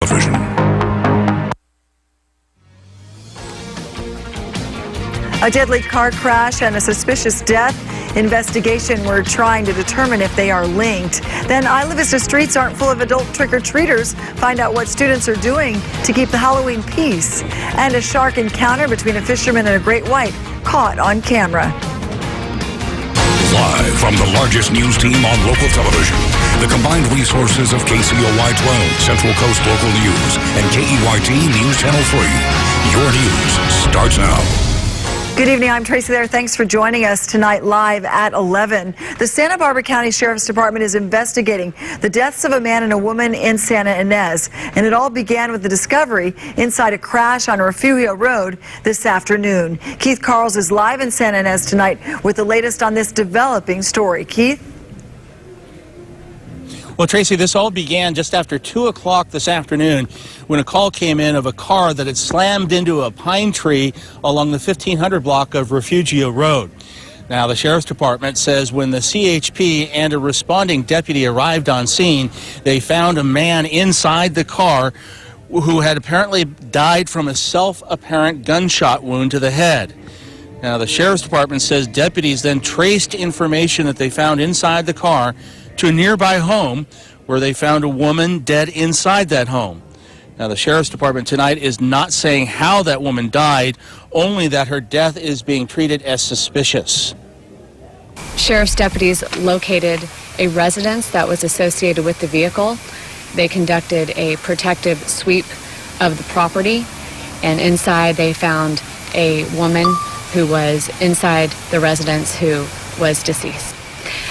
Television. A deadly car crash and a suspicious death. Investigation, we're trying to determine if they are linked. Then Isla Vista streets aren't full of adult trick-or-treaters. Find out what students are doing to keep the Halloween peace. And a shark encounter between a fisherman and a great white caught on camera. Live from the largest news team on local television, the combined resources of KCOY 12, Central Coast Local News, and KEYT News Channel 3. Your news starts now. Good evening, I'm Tracy there. Thanks for joining us tonight live at 11. The Santa Barbara County Sheriff's Department is investigating the deaths of a man and a woman in Santa Ynez. And it all began with the discovery inside a crash on Refugio Road this afternoon. Keith Carls is live in Santa Ynez tonight with the latest on this developing story. Keith? Well, Tracy, this all began just after 2 o'clock this afternoon when a call came in of a car that had slammed into a pine tree along the 1500 block of Refugio Road. Now, the Sheriff's Department says when the CHP and a responding deputy arrived on scene, they found a man inside the car who had apparently died from a self-apparent gunshot wound to the head. Now, the Sheriff's Department says deputies then traced information that they found inside the car to a nearby home where they found a woman dead inside that home. Now, the Sheriff's Department tonight is not saying how that woman died, only that her death is being treated as suspicious. Sheriff's deputies located a residence that was associated with the vehicle. They conducted a protective sweep of the property, and inside they found a woman who was inside the residence who was deceased.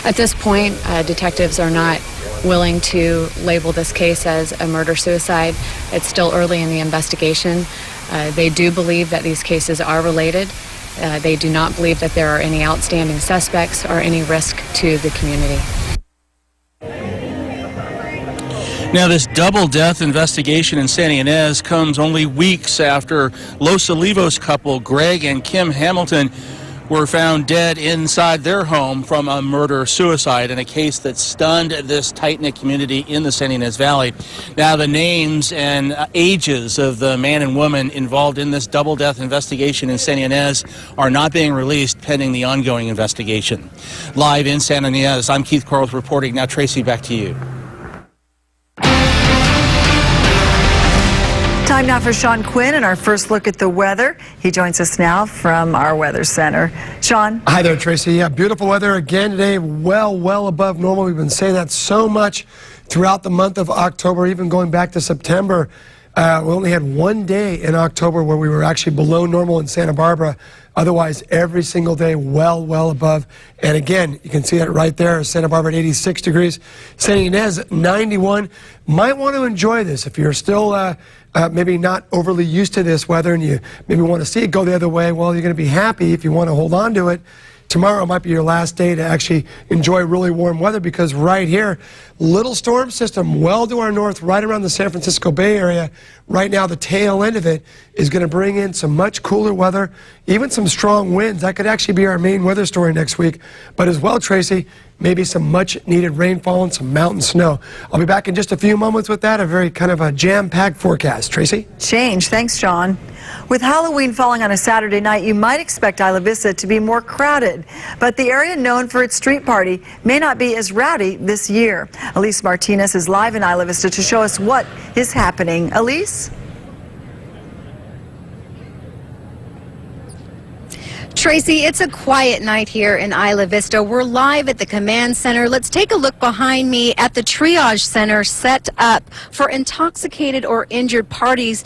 At this point, detectives are not willing to label this case as a murder-suicide. It's still early in the investigation. They do believe that these cases are related. They do not believe that there are any outstanding suspects or any risk to the community. Now, this double death investigation in Santa Ynez comes only weeks after Los Olivos couple Greg and Kim Hamilton were found dead inside their home from a murder-suicide in a case that stunned this tight-knit community in the Santa Ynez Valley. Now, the names and ages of the man and woman involved in this double-death investigation in Santa Ynez are not being released pending the ongoing investigation. Live in Santa Ynez, I'm Keith Carls reporting. Now, Tracy, back to you. Time now for Sean Quinn and our first look at the weather. He joins us now from our weather center. Sean? Hi there, Tracy. Yeah, beautiful weather again today, well above normal. We've been saying that so much throughout the month of October, even going back to September. We only had one day in October where we were actually below normal in Santa Barbara. Otherwise, every single day, well above. And again, you can see that right there, Santa Barbara at 86 degrees. Santa Ynez, 91. Might want to enjoy this if you're still maybe not overly used to this weather and you maybe want to see it go the other way. Well, you're going to be happy if you want to hold on to it. Tomorrow might be your last day to actually enjoy really warm weather because right here, little storm system well to our north, right around the San Francisco Bay Area. Right now, the tail end of it is going to bring in some much cooler weather, even some strong winds. That could actually be our main weather story next week. But as well, Tracy, maybe some much-needed rainfall and some mountain snow. I'll be back in just a few moments with that, a very kind of a jam-packed forecast. Tracy? Change. Thanks, Sean. With Halloween falling on a Saturday night, you might expect Isla Vista to be more crowded. But the area known for its street party may not be as rowdy this year. Elise Martinez is live in Isla Vista to show us what is happening. Elise? Tracy, it's a quiet night here in Isla Vista. We're live at the command center. Let's take a look behind me at the triage center set up for intoxicated or injured partiers.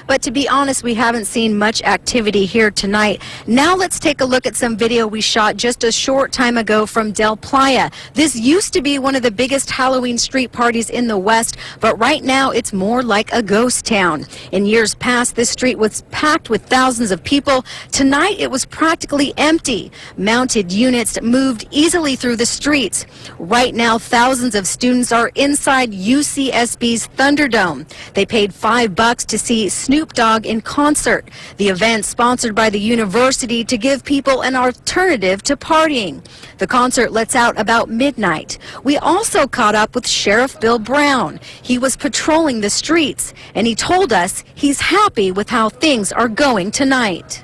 But to be honest, we haven't seen much activity here tonight. Now let's take a look at some video we shot just a short time ago from Del Playa. This used to be one of the biggest Halloween street parties in the West, but right now it's more like a ghost town. In years past, this street was packed with thousands of people. Tonight it was was practically empty. Mounted units moved easily through the streets. Right now, thousands of students are inside UCSB's Thunderdome. They paid $5 to see Snoop Dogg in concert. The event sponsored by the university to give people an alternative to partying. The concert lets out about midnight. We also caught up with Sheriff Bill Brown. He was patrolling the streets, and he told us he's happy with how things are going tonight.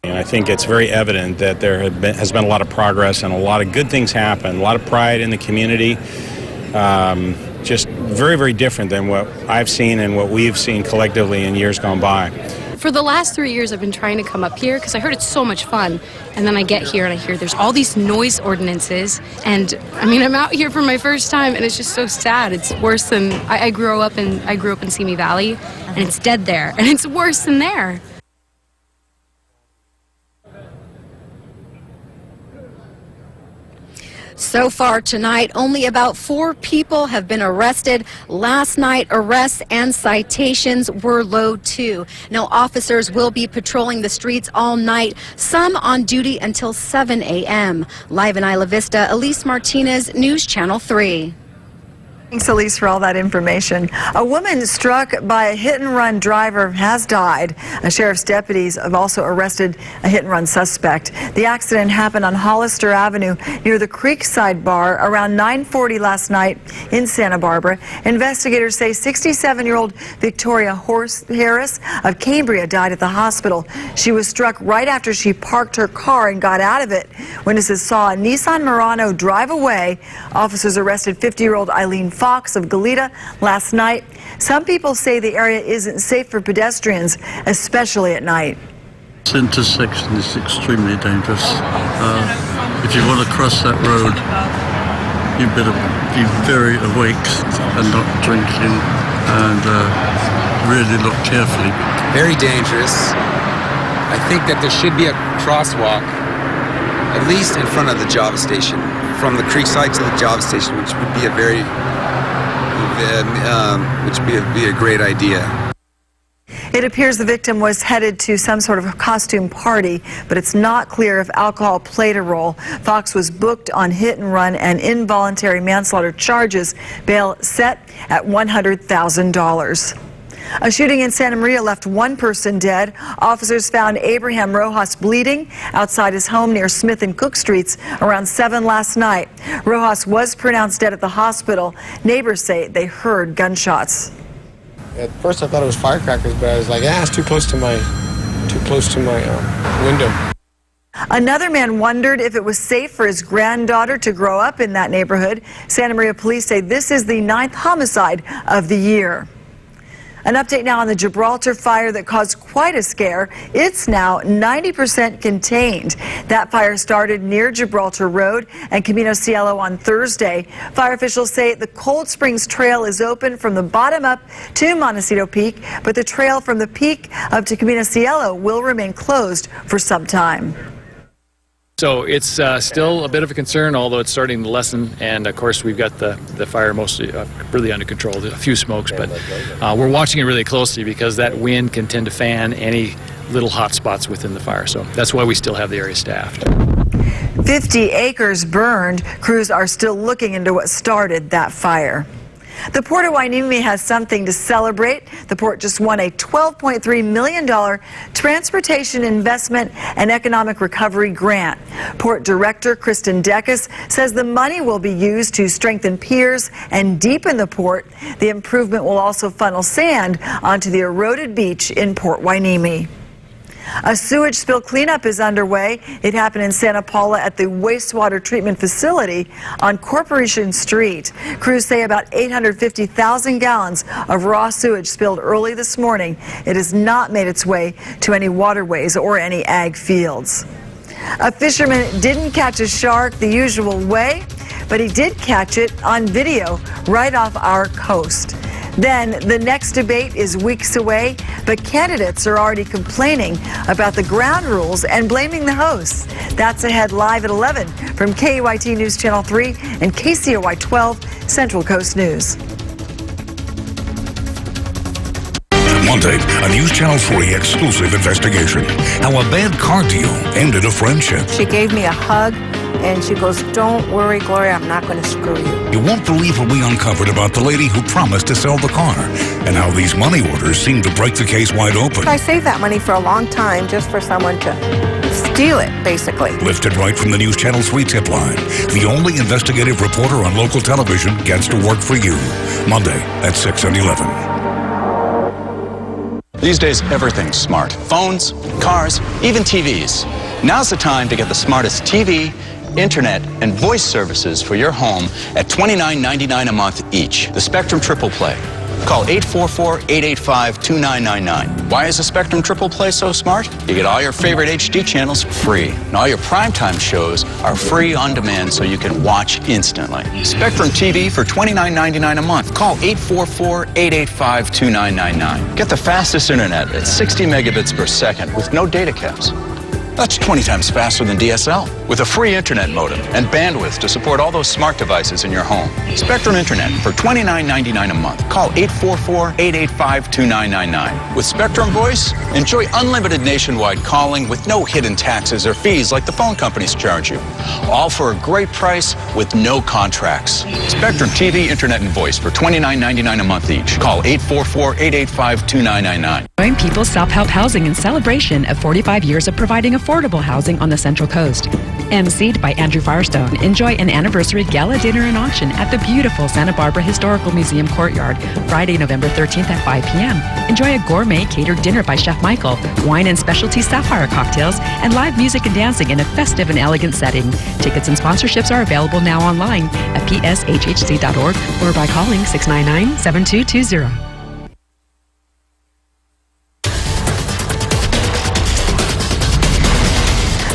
And I think it's very evident that there has been a lot of progress and a lot of good things happen, a lot of pride in the community. Just very, very different than what I've seen and what we've seen collectively in years gone by. For the last 3 years, I've been trying to come up here because I heard it's so much fun. And then I get here and I hear there's all these noise ordinances. And I mean, I'm out here for my first time and it's just so sad. It's worse than I grew up in Simi Valley, and it's dead there. And it's worse than there. So far tonight, only about 4 people have been arrested. Last night, arrests and citations were low too. Now, officers will be patrolling the streets all night, some on duty until 7 a.m. Live in Isla Vista, Elise Martinez, News Channel 3. Thanks, Elise, for all that information. A woman struck by a hit-and-run driver has died. Sheriff's deputies have also arrested a hit-and-run suspect. The accident happened on Hollister Avenue near the Creekside Bar around 9:40 last night in Santa Barbara. Investigators say 67-year-old Victoria Harris of Cambria died at the hospital. She was struck right after she parked her car and got out of it. Witnesses saw a Nissan Murano drive away. Officers arrested 50-year-old Eileen Fox of Goleta last night. Some people say the area isn't safe for pedestrians, especially at night. This intersection is extremely dangerous. If you want to cross that road, you better be very awake and not drinking, and really look carefully. Very dangerous. I think that there should be a crosswalk, at least in front of the Java station, from the Creekside to the Java station, which would be a very be a great idea. It appears the victim was headed to some sort of costume party, but it's not clear if alcohol played a role. Fox was booked on hit-and-run and involuntary manslaughter charges, bail set at $100,000. A shooting in Santa Maria left one person dead. Officers found Abraham Rojas bleeding outside his home near Smith and Cook Streets around 7 last night. Rojas was pronounced dead at the hospital. Neighbors say they heard gunshots. At first I thought it was firecrackers, but I was like, it's too close to my window. Another man wondered if it was safe for his granddaughter to grow up in that neighborhood. Santa Maria police say this is the 9th homicide of the year. An update now on the Gibraltar fire that caused quite a scare. It's now 90% contained. That fire started near Gibraltar Road and Camino Cielo on Thursday. Fire officials say the Cold Springs Trail is open from the bottom up to Montecito Peak, but the trail from the peak up to Camino Cielo will remain closed for some time. So it's still a bit of a concern, although it's starting to lessen. And of course, we've got the fire mostly really under control. There's a few smokes, but we're watching it really closely because that wind can tend to fan any little hot spots within the fire. So that's why we still have the area staffed. 50 acres burned. Crews are still looking into what started that fire. The Port of Hueneme has something to celebrate. The port just won a $12.3 million Transportation Investment and Economic Recovery Grant. Port Director Kristen Deckes says the money will be used to strengthen piers and deepen the port. The improvement will also funnel sand onto the eroded beach in Port Hueneme. A sewage spill cleanup is underway. It happened in Santa Paula at the wastewater treatment facility on Corporation Street. Crews say about 850,000 gallons of raw sewage spilled early this morning. It has not made its way to any waterways or any ag fields. A fisherman didn't catch a shark the usual way, but he did catch it on video right off our coast. Then the next debate is weeks away, but candidates are already complaining about the ground rules and blaming the hosts. That's ahead live at 11 from KEYT News Channel 3 and KCOY 12 Central Coast News. Monday, a News Channel 3 exclusive investigation. How a bad car deal ended a friendship. She gave me a hug, and she goes, "Don't worry, Gloria, I'm not going to screw you." You won't believe what we uncovered about the lady who promised to sell the car and how these money orders seem to break the case wide open. I saved that money for a long time just for someone to steal it, basically. Lifted right from the News Channel 3 tip line. The only investigative reporter on local television gets to work for you. Monday at 6 and 11. These days, everything's smart. Phones, cars, even TVs. Now's the time to get the smartest TV, internet, and voice services for your home at $29.99 a month each. The Spectrum Triple Play. Call 844-885-2999. Why is the Spectrum Triple Play so smart? You get all your favorite HD channels free, and all your primetime shows are free on demand so you can watch instantly. Spectrum TV for $29.99 a month. Call 844-885-2999. Get the fastest internet at 60 megabits per second with no data caps. That's 20 times faster than DSL, with a free internet modem and bandwidth to support all those smart devices in your home. Spectrum Internet for $29.99 a month. Call 844-885-2999. With Spectrum Voice, enjoy unlimited nationwide calling with no hidden taxes or fees like the phone companies charge you. All for a great price with no contracts. Spectrum TV, Internet, and Voice for $29.99 a month each. Call 844-885-2999. Join People's Self-Help Housing in celebration of 45 years of providing affordable housing on the Central Coast. emceed by Andrew Firestone. Enjoy an anniversary gala dinner and auction at the beautiful Santa Barbara Historical Museum Courtyard, Friday, November 13th at 5 p.m. Enjoy a gourmet catered dinner by Chef Michael, wine and specialty sapphire cocktails, and live music and dancing in a festive and elegant setting. Tickets and sponsorships are available now online at pshhc.org or by calling 699-7220.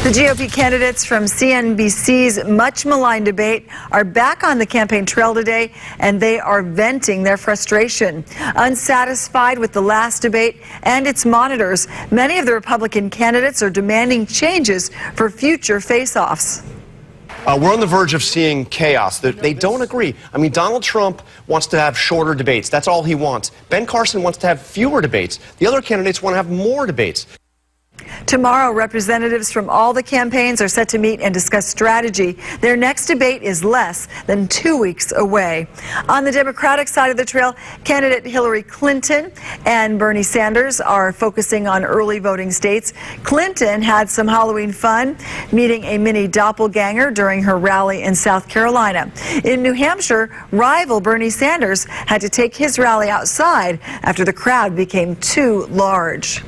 The GOP candidates from CNBC's much maligned debate are back on the campaign trail today, and they are venting their frustration. Unsatisfied with the last debate and its monitors, many of the Republican candidates are demanding changes for future face-offs. We're on the verge of seeing chaos. They don't agree. I mean, Donald Trump wants to have shorter debates. That's all he wants. Ben Carson wants to have fewer debates. The other candidates want to have more debates. Tomorrow, representatives from all the campaigns are set to meet and discuss strategy. Their next debate is less than 2 weeks away. On the Democratic side of the trail, candidate Hillary Clinton and Bernie Sanders are focusing on early voting states. Clinton had some Halloween fun, meeting a mini doppelganger during her rally in South Carolina. In New Hampshire, rival Bernie Sanders had to take his rally outside after the crowd became too large.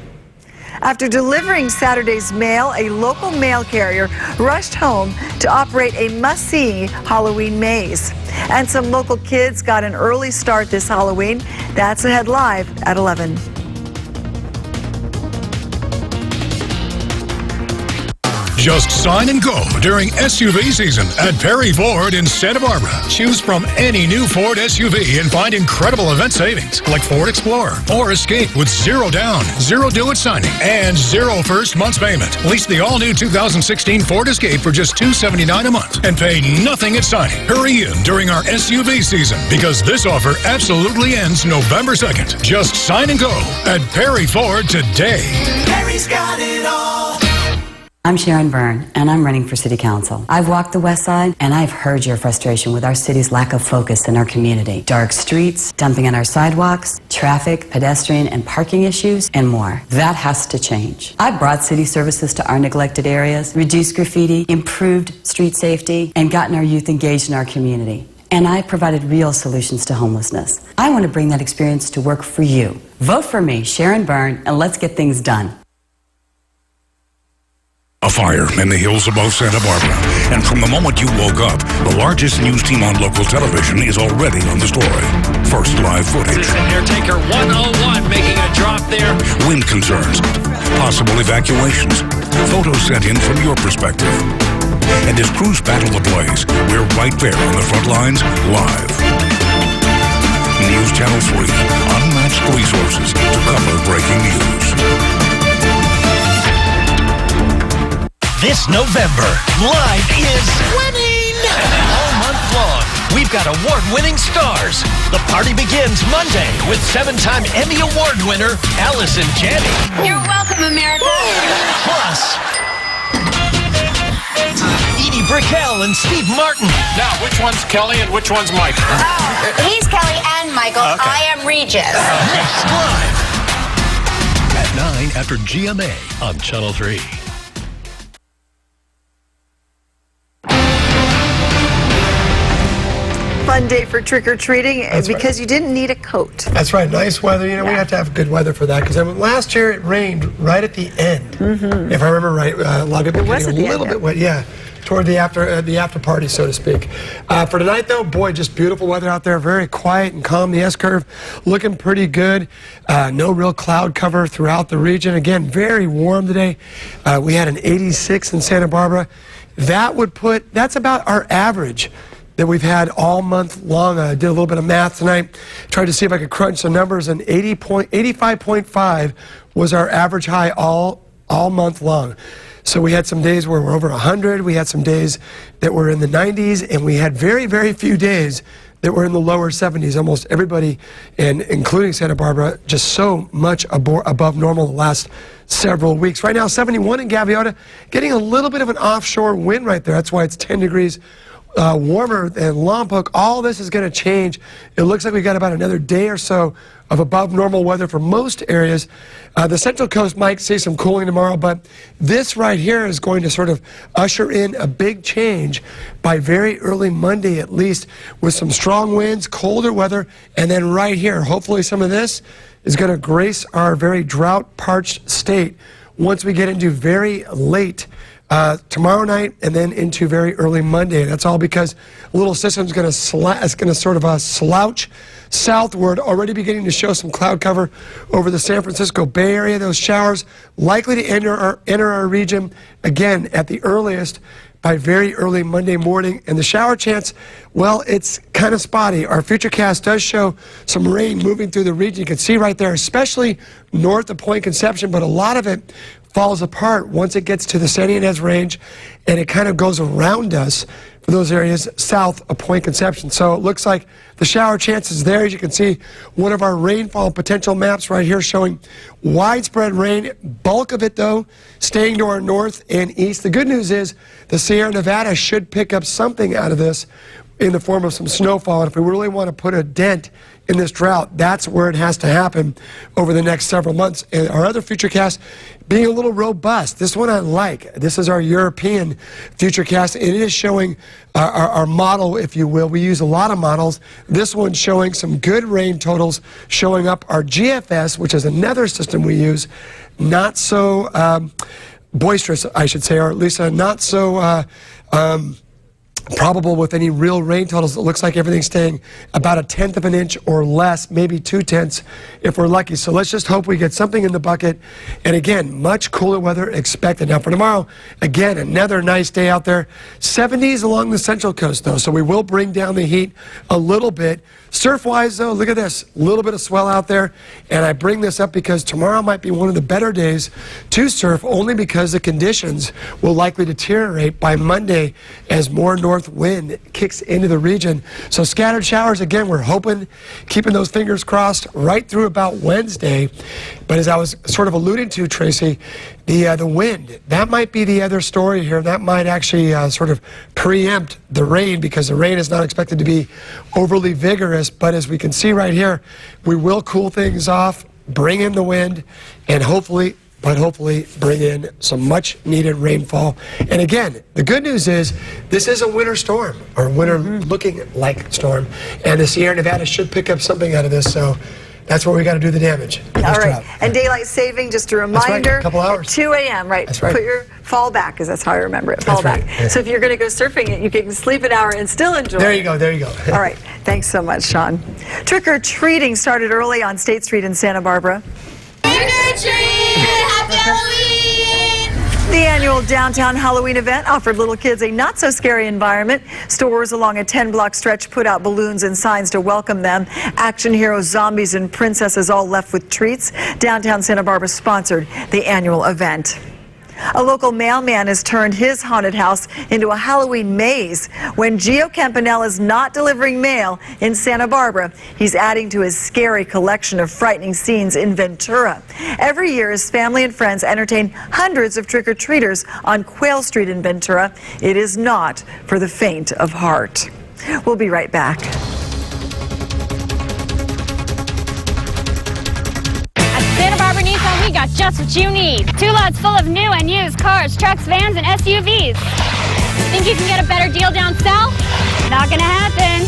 After delivering Saturday's mail, a local mail carrier rushed home to operate a must-see Halloween maze. And some local kids got an early start this Halloween. That's ahead live at 11. Just sign and go during SUV season at Perry Ford in Santa Barbara. Choose from any new Ford SUV and find incredible event savings like Ford Explorer or Escape with 0 down, 0 due at signing, and 0 first month's payment. Lease the all-new 2016 Ford Escape for just $279 a month and pay nothing at signing. Hurry in during our SUV season because this offer absolutely ends November 2nd. Just sign and go at Perry Ford today. Perry's got it all. I'm Sharon Byrne, and I'm running for City Council. I've walked the West Side, and I've heard your frustration with our city's lack of focus in our community. Dark streets, dumping on our sidewalks, traffic, pedestrian, and parking issues, and more. That has to change. I brought city services to our neglected areas, reduced graffiti, improved street safety, and gotten our youth engaged in our community. And I provided real solutions to homelessness. I want to bring that experience to work for you. Vote for me, Sharon Byrne, and let's get things done. A fire in the hills above Santa Barbara. And from the moment you woke up, the largest news team on local television is already on the story. First live footage. Caretaker 101 making a drop there. Wind concerns. Possible evacuations. Photos sent in from your perspective. And as crews battle the blaze, we're right there on the front lines, live. News Channel 3. Unmatched resources to cover breaking news. This November, Live is winning all month long. we've got award-winning stars. The party begins Monday with 7-time Emmy Award winner Allison Janney. You're welcome, America. Plus, Edie Brickell and Steve Martin. Now, which one's Kelly and which one's Mike? He's Kelly and Michael. Okay. I am Regis. Next live at 9 after GMA on Channel 3. Fun day for trick-or-treating because you didn't need a coat. That's right. Nice weather. You know, we have to have good weather for that because last year it rained right at the end. If I remember right, a lot of people getting a little bit wet. Yeah, toward the after party, so to speak. For tonight, though, boy, just beautiful weather out there. Very quiet and calm. The S-curve looking pretty good. No real cloud cover throughout the region. Again, very warm today. We had an 86 in Santa Barbara. That's about our average that we've had all month long. I did a little bit of math tonight, tried to see if I could crunch some numbers, and 85.5 was our average high all month long. So we had some days where we're over 100, we had some days that were in the 90s, and we had very, very few days that were in the lower 70s. Almost everybody, and including Santa Barbara, just so much above normal the last several weeks. Right now, 71 in Gaviota, getting a little bit of an offshore wind right there. That's why it's 10 degrees warmer than Lompoc. All this is going to change. It looks like we got about another day or so of above normal weather for most areas. The Central Coast might see some cooling tomorrow, but this right here is going to sort of usher in a big change by very early Monday at least, with some strong winds, colder weather, and then right here, hopefully some of this is going to grace our very drought-parched state once we get into very late tomorrow night and then into very early Monday. That's all because a little system's going to sort of slouch southward, already beginning to show some cloud cover over the San Francisco Bay Area. Those showers likely to enter our region again at the earliest by very early Monday morning. And the shower chance, well, it's kind of spotty. Our Futurecast does show some rain moving through the region. You can see right there, especially north of Point Conception, but a lot of it falls apart once it gets to the San Ynez Range, and it kind of goes around us for those areas south of Point Conception. So it looks like the shower chance is there. As you can see, one of our rainfall potential maps right here showing widespread rain, bulk of it, though, staying to our north and east. The good news is the Sierra Nevada should pick up something out of this in the form of some snowfall. And if we really want to put a dent in this drought, that's where it has to happen over the next several months. And our other Futurecast being a little robust. This one I like. This is our European Futurecast. It is showing our model, if you will. We use a lot of models. This one's showing some good rain totals, showing up our GFS, which is another system we use, not so boisterous, I should say, or at least not so probable with any real rain totals. It looks like everything's staying about 1/10 of an inch or less, maybe 2/10 if we're lucky. So let's just hope we get something in the bucket. And again, much cooler weather expected. Now for tomorrow, again, another nice day out there. 70s along the Central Coast, though, so we will bring down the heat a little bit. Surf-wise, though, look at this. A little bit of swell out there. And I bring this up because tomorrow might be one of the better days to surf, only because the conditions will likely deteriorate by Monday as more north wind kicks into the region. So scattered showers, again, we're hoping, keeping those fingers crossed right through about Wednesday. But as I was sort of alluding to, Tracy, the wind, that might be the other story here. That might actually sort of preempt the rain, because the rain is not expected to be overly vigorous. But as we can see right here, we will cool things off, bring in the wind, and hopefully bring in some much needed rainfall. And again, the good news is this is a winter storm, or winter looking like storm, and the Sierra Nevada should pick up something out of this. So that's where we got to do the damage. All right. And daylight saving, just a reminder, right, a couple hours. 2 a.m., right? That's right. Put your fall back, because that's how I remember it, fall That's back. right, yeah. So if you're going to go surfing, you can sleep an hour and still enjoy There it. you go, there you go. All right. Thanks so much, Sean. Trick-or-treating started early on State Street in Santa Barbara. Trick-or-treat! Happy Halloween! The annual downtown Halloween event offered little kids a not-so-scary environment. Stores along a 10-block stretch put out balloons and signs to welcome them. Action heroes, zombies, and princesses all left with treats. Downtown Santa Barbara sponsored the annual event. A local mailman has turned his haunted house into a Halloween maze. When Gio Campanella is not delivering mail in Santa Barbara, he's adding to his scary collection of frightening scenes in Ventura. Every year, his family and friends entertain hundreds of trick-or-treaters on Quail Street in Ventura. It is not for the faint of heart. We'll be right back. Santa Barbara Nissan, we got just what you need. 2 lots full of new and used cars, trucks, vans, and SUVs. Think you can get a better deal down south? Not gonna happen.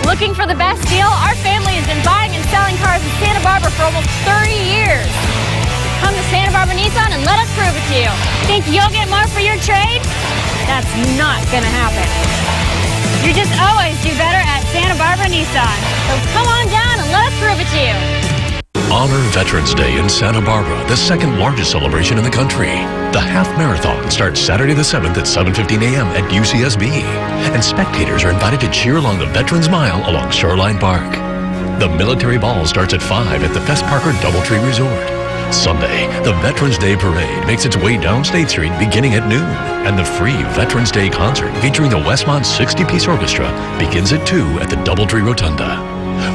Looking for the best deal? Our family has been buying and selling cars in Santa Barbara for almost 30 years. Come to Santa Barbara Nissan and let us prove it to you. Think you'll get more for your trade? That's not gonna happen. You just always do better at Santa Barbara Nissan. So come on down and let us prove it to you. Honor Veterans Day in Santa Barbara, the second largest celebration in the country. The half marathon starts Saturday the 7th at 7:15 a.m. at UCSB. And spectators are invited to cheer along the Veterans Mile along Shoreline Park. The military ball starts at 5 at the Fess Parker Doubletree Resort. Sunday, the Veterans Day Parade makes its way down State Street beginning at noon. And the free Veterans Day concert featuring the Westmont 60-piece orchestra begins at 2 at the Doubletree Rotunda.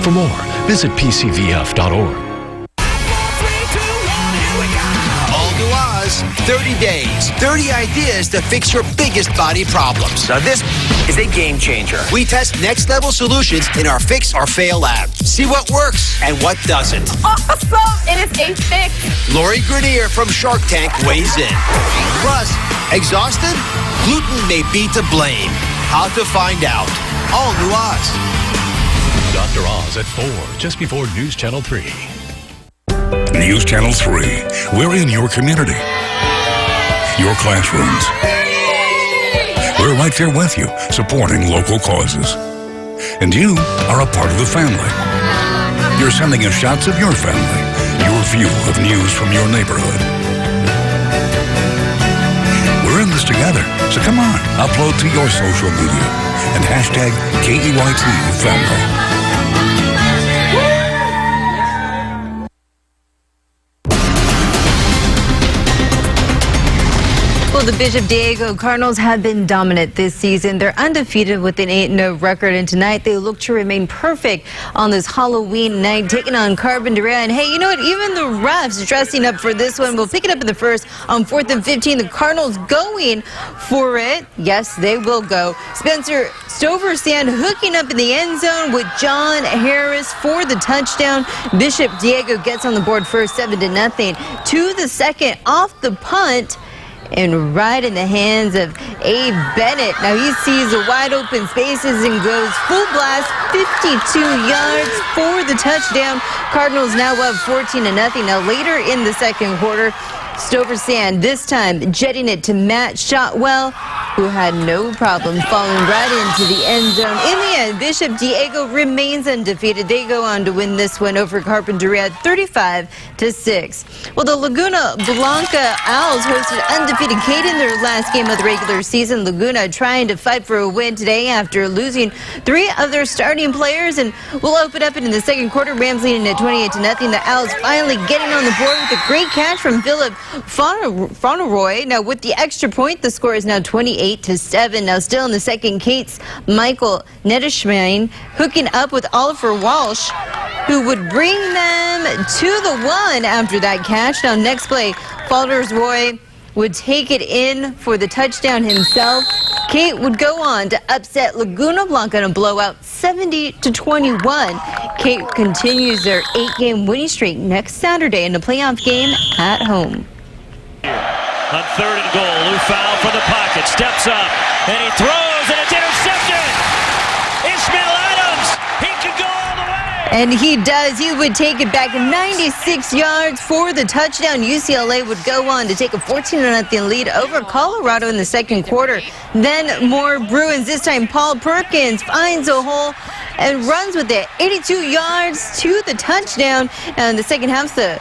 For more, visit pcvf.org. All New Oz, 30 days, 30 ideas to fix your biggest body problems. Now this is a game changer. We test next level solutions in our Fix or Fail lab. See what works and what doesn't. Awesome! It is a fix. Lori Grenier from Shark Tank weighs in. Plus, exhausted? Gluten may be to blame. How to find out. All New Oz. Dr. Oz at 4, just before News Channel 3. News Channel 3. We're in your community, your classrooms. We're right there with you, supporting local causes. And you are a part of the family. You're sending us shots of your family, your view of news from your neighborhood. We're in this together, so come on, upload to your social media and hashtag KEYT family. Well, the Bishop Diego Cardinals have been dominant this season. They're undefeated with an 8-0 record, and tonight they look to remain perfect on this Halloween night, taking on Carpinteria. And hey, you know what? Even the refs dressing up for this one. We'll pick it up in the first on 4th and 15. The Cardinals going for it. Yes, they will go. Spencer Stoversand hooking up in the end zone with John Harris for the touchdown. Bishop Diego gets on the board first, 7-0. To the second, off the punt, and right in the hands of Abe Bennett. Now he sees the wide open spaces and goes full blast, 52 yards for the touchdown. Cardinals now up 14-0. Now later in the second quarter, Stoversand this time jetting it to Matt Shotwell, who had no problem falling right into the end zone. In the end, Bishop Diego remains undefeated. They go on to win this one over Carpinteria 35-6. Well, the Laguna Blanca Owls hosted undefeated KEYT in their last game of the regular season. Laguna trying to fight for a win today after losing 3 of their starting players, and we'll open up it in the second quarter. Rams leading at 28-0. The Owls finally getting on the board with a great catch from Philip Fauneroy. Now with the extra point, the score is now 28-7. Now still in the second, KEYT's Michael Nedeschmein hooking up with Oliver Walsh, who would bring them to the 1 after that catch. Now next play, Fauneroy would take it in for the touchdown himself. KEYT would go on to upset Laguna Blanca in a blowout 70-21. KEYT continues their 8-game winning streak next Saturday in a playoff game at home. On 3rd and goal, Lou foul from the pocket, steps up, and he throws, and it's intercepted! Ishmael Adams, he could go all the way! And he does. He would take it back 96 yards for the touchdown. UCLA would go on to take a 14-0 lead over Colorado in the second quarter. Then more Bruins. This time Paul Perkins finds a hole and runs with it. 82 yards to the touchdown. And in the second half, the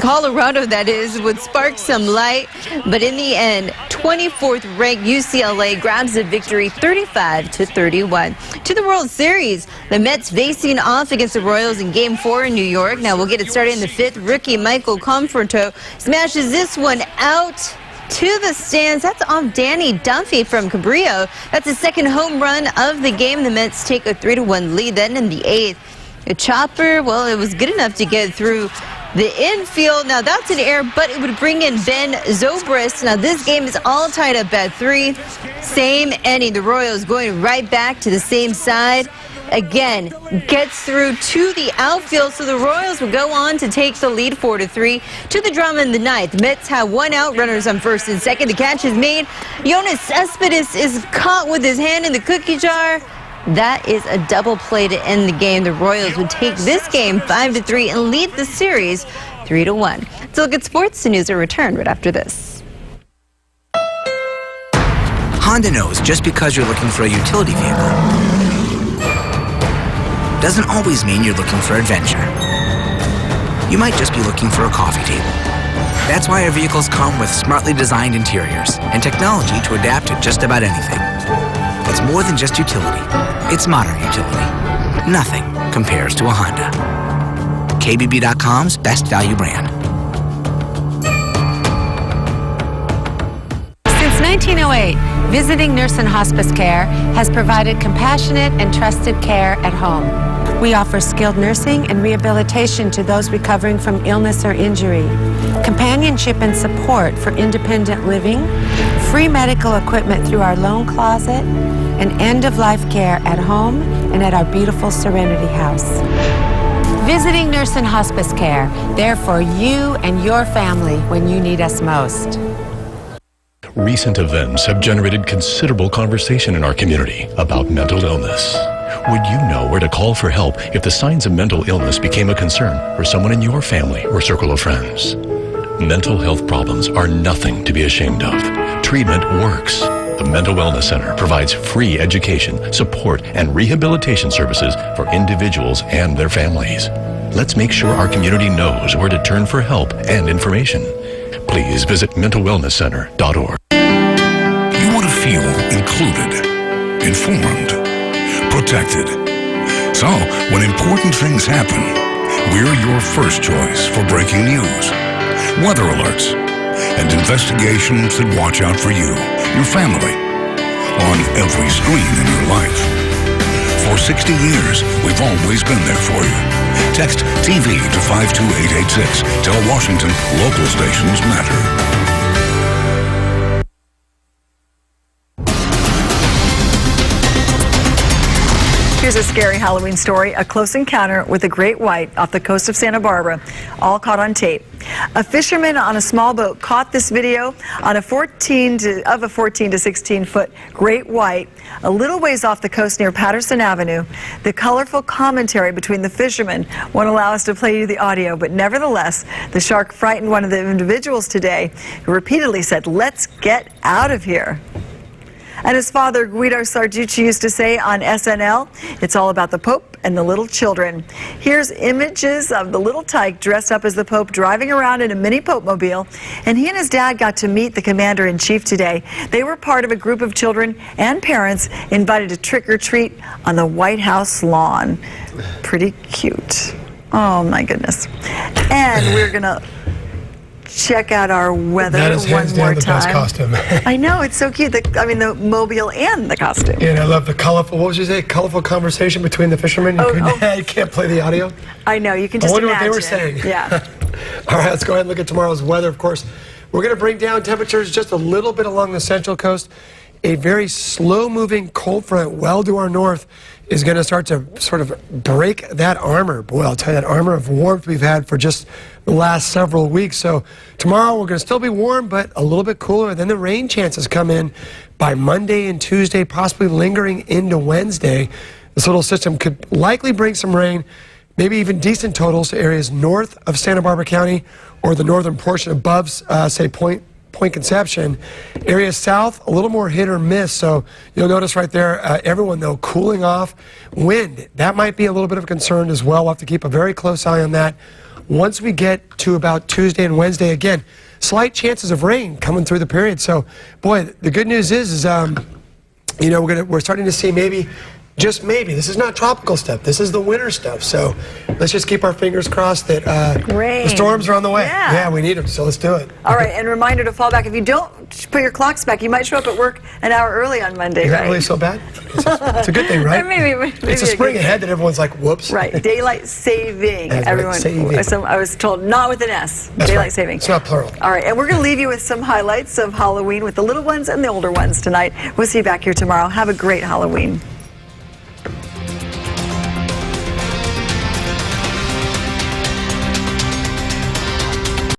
Colorado, that is, would spark some light, but in the end, 24th ranked UCLA grabs the victory 35-31. To the World Series, the Mets facing off against the Royals in Game 4 in New York. Now we'll get it started in the 5th. Rookie Michael Conforto smashes this one out to the stands. That's off Danny Duffy from Cabrillo. That's the second home run of the game. The Mets take a 3-1 lead. Then in the 8th, a chopper, well, it was good enough to get through the infield. Now that's an error, but it would bring in Ben Zobrist. Now this game is all tied up at 3. Same ending. The Royals going right back to the same side. Again, gets through to the outfield, so the Royals will go on to take the lead 4-3. To the drama in the 9th, Mets have 1 out, runners on first and second. The catch is made. Yoenis Cespedes is caught with his hand in the cookie jar. That is a double play to end the game. The Royals would take this game 5-3 and lead the series 3-1. So look at sports. The news will return right after this. Honda knows just because you're looking for a utility vehicle doesn't always mean you're looking for adventure. You might just be looking for a coffee table. That's why our vehicles come with smartly designed interiors and technology to adapt to just about anything. It's more than just utility. It's modern utility. Nothing compares to a Honda. KBB.com's best value brand. Since 1908, Visiting Nurse and Hospice Care has provided compassionate and trusted care at home. We offer skilled nursing and rehabilitation to those recovering from illness or injury, companionship and support for independent living, free medical equipment through our loan closet, and end-of-life care at home and at our beautiful Serenity House. Visiting Nurse and Hospice Care, there for you and your family when you need us most. Recent events have generated considerable conversation in our community about mental illness. Would you know where to call for help if the signs of mental illness became a concern for someone in your family or circle of friends? Mental health problems are nothing to be ashamed of. Treatment works. The Mental Wellness Center provides free education, support, and rehabilitation services for individuals and their families. Let's make sure our community knows where to turn for help and information. Please visit mentalwellnesscenter.org. You want to feel included, informed, protected. So, when important things happen, we're your first choice for breaking news, weather alerts, and investigations that watch out for you, your family, on every screen in your life. For 60 years, we've always been there for you. Text TV to 52886. Tell Washington local stations matter. Here's a scary Halloween story, a close encounter with a great white off the coast of Santa Barbara, all caught on tape. A fisherman on a small boat caught this video on a 14 to 16 foot great white a little ways off the coast near Patterson Avenue. The colorful commentary between the fishermen won't allow us to play you the audio, but nevertheless, the shark frightened one of the individuals today who repeatedly said, "Let's get out of here." And his father, Guido Sarducci, used to say on SNL, it's all about the Pope and the little children. Here's images of the little tyke dressed up as the Pope driving around in a mini Pope-mobile. And he and his dad got to meet the commander-in-chief today. They were part of a group of children and parents invited to trick-or-treat on the White House lawn. Pretty cute. Oh, my goodness. And we're going to check out our weather that is hands one more down the time. best costume. I know, it's so cute. The mobile and the costume. Yeah, and I love the colorful, what was you say, colorful conversation between the fishermen. You can't play the audio. I know, you can just imagine. imagine. What they were saying. Yeah. All right, let's go ahead and look at tomorrow's weather. Of course, we're going to bring down temperatures just a little bit along the central coast. A very slow-moving cold front well to our north is going to start to sort of break that armor. Boy, I'll tell you, that armor of warmth we've had for just the last several weeks. So tomorrow we're going to still be warm, but a little bit cooler. Then the rain chances come in by Monday and Tuesday, possibly lingering into Wednesday. This little system could likely bring some rain, maybe even decent totals to areas north of Santa Barbara County or the northern portion above, say, Point Point Conception. Area south, a little more hit or miss. So you'll notice right there, everyone, though, cooling off. Wind, that might be a little bit of a concern as well. We'll have to keep a very close eye on that. Once we get to about Tuesday and Wednesday, again, slight chances of rain coming through the period. So, boy, the good news is you know, we're starting to see maybe, just maybe, this is not tropical stuff, this is the winter stuff. So let's just keep our fingers crossed that the storms are on the way. Yeah, we need them, so let's do it. All right, and reminder to fall back. If you don't put your clocks back, you might show up at work an hour early on Monday, Is right? that really so bad? It's a good thing, right? maybe it's a spring ahead that everyone's like, whoops. Right, daylight saving. Everyone, saving. So I was told not with an S, That's daylight right. saving. It's not plural. All right, and we're going to leave you with some highlights of Halloween with the little ones and the older ones tonight. We'll see you back here tomorrow. Have a great Halloween.